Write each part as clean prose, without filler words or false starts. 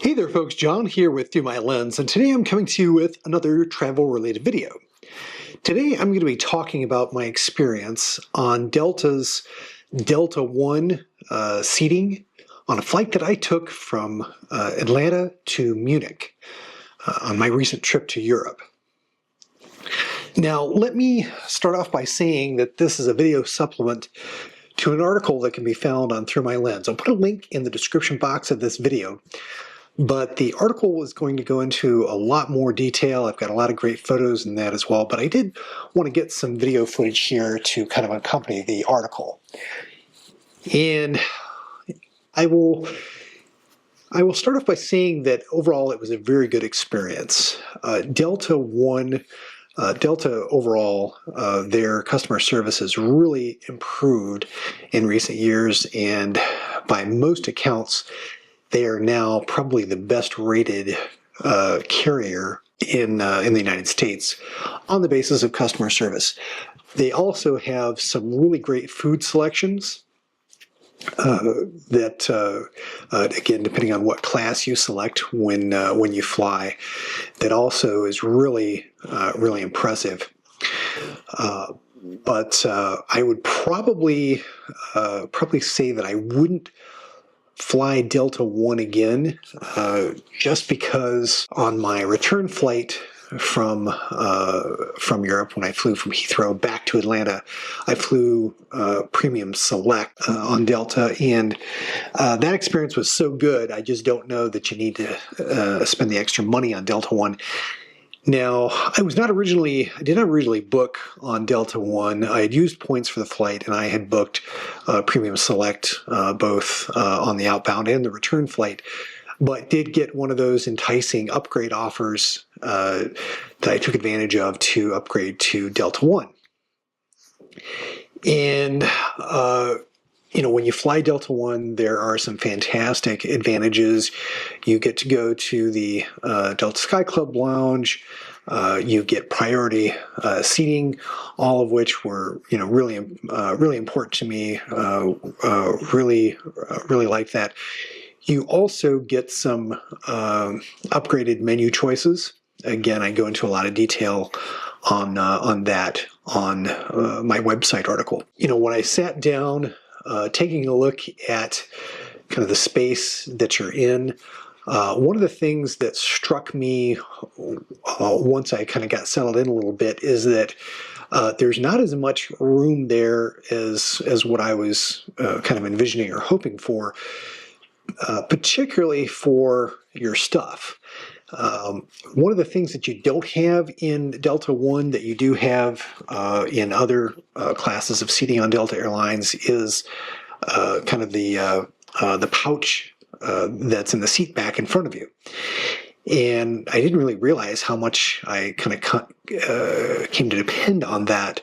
Hey there folks, John here with Through My Lens, and today I'm coming to you with another travel-related video. Today I'm going to be talking about my experience on Delta's Delta One seating on a flight that I took from Atlanta to Munich on my recent trip to Europe. Now let me start off by saying that this is a video supplement to an article that can be found on Through My Lens. I'll put a link in the description box of this video. But the article is going to go into a lot more detail. I've got a lot of great photos in that as well, but I did want to get some video footage here to kind of accompany the article. And I will start off by saying that overall it was a very good experience. Delta overall, their customer service has really improved in recent years, and by most accounts, they are now probably the best rated carrier in the United States on the basis of customer service. They also have some really great food selections that, again, depending on what class you select when you fly, that also is really, really impressive. But I would probably say that I wouldn't fly Delta One again, just because on my return flight from Europe, when I flew from Heathrow back to Atlanta, I flew Premium Select on Delta, and that experience was so good. I just don't know that you need to spend the extra money on Delta One. Now, I did not originally book on Delta One. I had used points for the flight, and I had booked Premium Select both on the outbound and the return flight, but did get one of those enticing upgrade offers that I took advantage of to upgrade to Delta One. And when you fly Delta One, there are some fantastic advantages. You get to go to the Delta Sky Club Lounge. You get priority seating, all of which were, really important to me. Really like that. You also get some upgraded menu choices. Again, I go into a lot of detail on that on my website article. When I sat down, taking a look at kind of the space that you're in, one of the things that struck me once I kind of got settled in a little bit is that there's not as much room there as what I was kind of envisioning or hoping for, particularly for your stuff. One of the things that you don't have in Delta One that you do have in other classes of seating on Delta Airlines is kind of the pouch that's in the seat back in front of you. And I didn't really realize how much I kind of came to depend on that.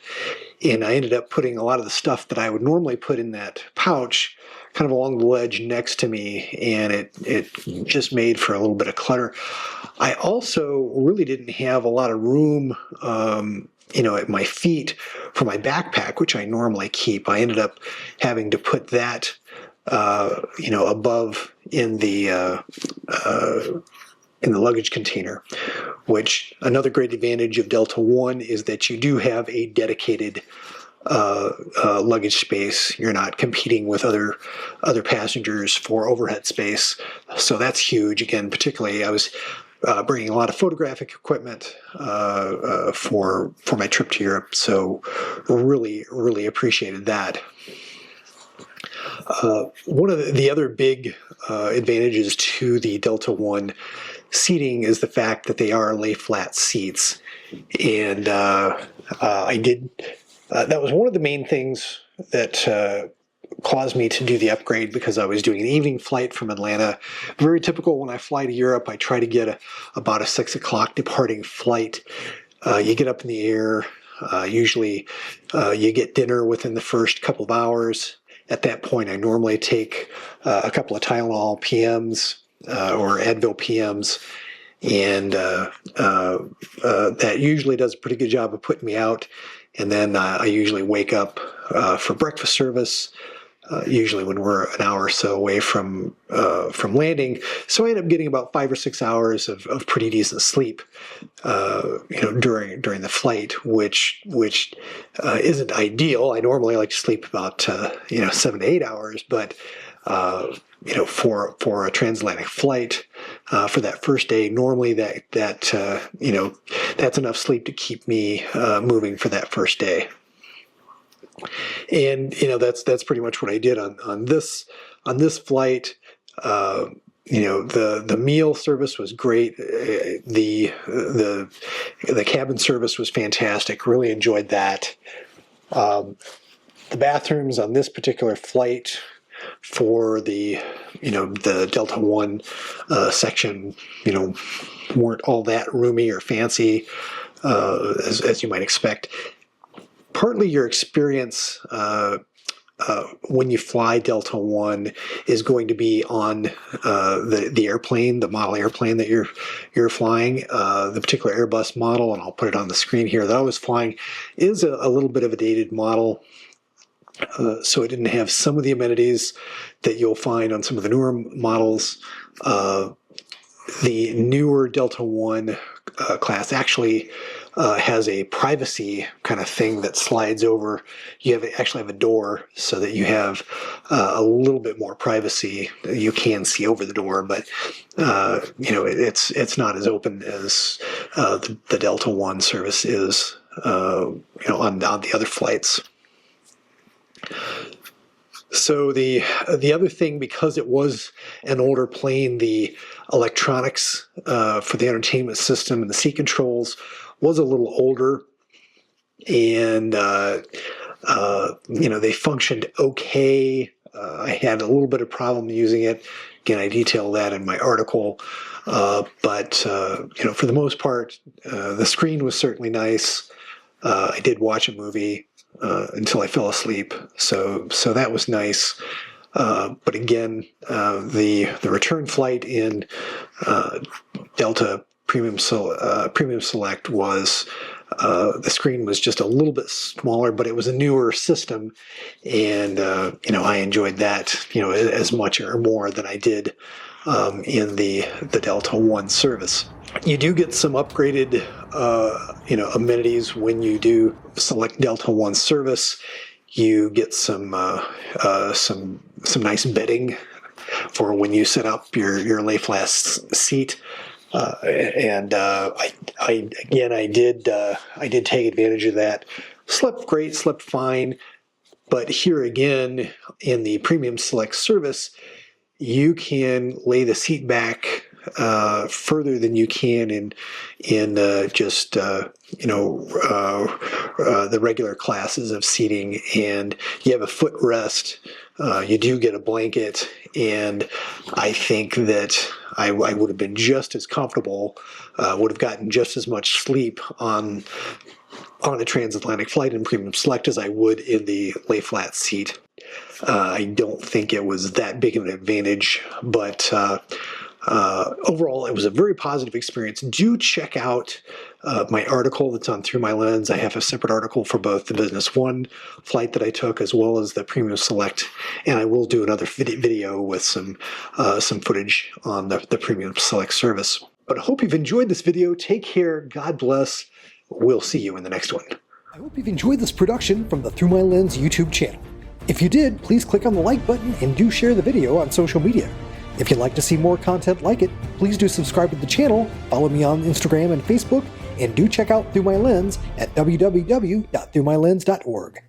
And I ended up putting a lot of the stuff that I would normally put in that pouch kind of along the ledge next to me, and it just made for a little bit of clutter. I also really didn't have a lot of room at my feet for my backpack, which I normally keep. I ended up having to put that above in the luggage container, which another great advantage of Delta One is that you do have a dedicated luggage space. You're not competing with other passengers for overhead space, so that's huge. Again, particularly I was bringing a lot of photographic equipment for my trip to Europe, so really appreciated that. One of the other big advantages to the Delta One seating is the fact that they are lay flat seats, and that was one of the main things that caused me to do the upgrade, because I was doing an evening flight from Atlanta. Very typical when I fly to Europe. I try to get about a 6 o'clock departing flight. You get up in the air. Usually you get dinner within the first couple of hours. At that point, I normally take a couple of Tylenol PMs or Advil PMs, and that usually does a pretty good job of putting me out. And then I usually wake up for breakfast service, usually when we're an hour or so away from landing. So I end up getting about 5 or 6 hours of pretty decent sleep, during the flight, which isn't ideal. I normally like to sleep about 7 to 8 hours, but for a transatlantic flight, for that first day, normally that's enough sleep to keep me moving for that first day. And that's pretty much what I did on this flight. The meal service was great. The cabin service was fantastic. Really enjoyed that. The bathrooms on this particular flight for the Delta One section, weren't all that roomy or fancy as you might expect. Partly your experience when you fly Delta One is going to be on the airplane, the model airplane that you're flying. The particular Airbus model, and I'll put it on the screen here, that I was flying is a little bit of a dated model. So it didn't have some of the amenities that you'll find on some of the newer models. The newer Delta One class actually has a privacy kind of thing that slides over. You actually have a door so that you have a little bit more privacy. You can see over the door, but it's not as open as the Delta One service is on the other flights. So the other thing, because it was an older plane, the electronics for the entertainment system and the seat controls was a little older, and they functioned okay. I had a little bit of problem using it. Again, I detail that in my article. But for the most part, the screen was certainly nice. I did watch a movie until I fell asleep, so that was nice. But again, the return flight in Delta Premium Select was the screen was just a little bit smaller, but it was a newer system, and I enjoyed that as much or more than I did in the Delta One service. You do get some upgraded amenities when you do select Delta One service. You get some nice bedding for when you set up your lay flat seat. I did take advantage of that. Slept great, slept fine. But here again, in the Premium Select service, you can lay the seat back further than you can in the regular classes of seating, and you have a footrest. You do get a blanket, and I think that I would have been just as comfortable, would have gotten just as much sleep on a transatlantic flight in Premium Select as I would in the lay flat seat. I don't think it was that big of an advantage, but overall, it was a very positive experience. Do check out my article that's on Through My Lens. I have a separate article for both the Business One flight that I took as well as the Premium Select, and I will do another video with some footage on the Premium Select service. But I hope you've enjoyed this video. Take care. God bless. We'll see you in the next one. I hope you've enjoyed this production from the Through My Lens YouTube channel. If you did, please click on the like button and do share the video on social media. If you'd like to see more content like it, please do subscribe to the channel, follow me on Instagram and Facebook, and do check out Through My Lens at www.throughmylens.org.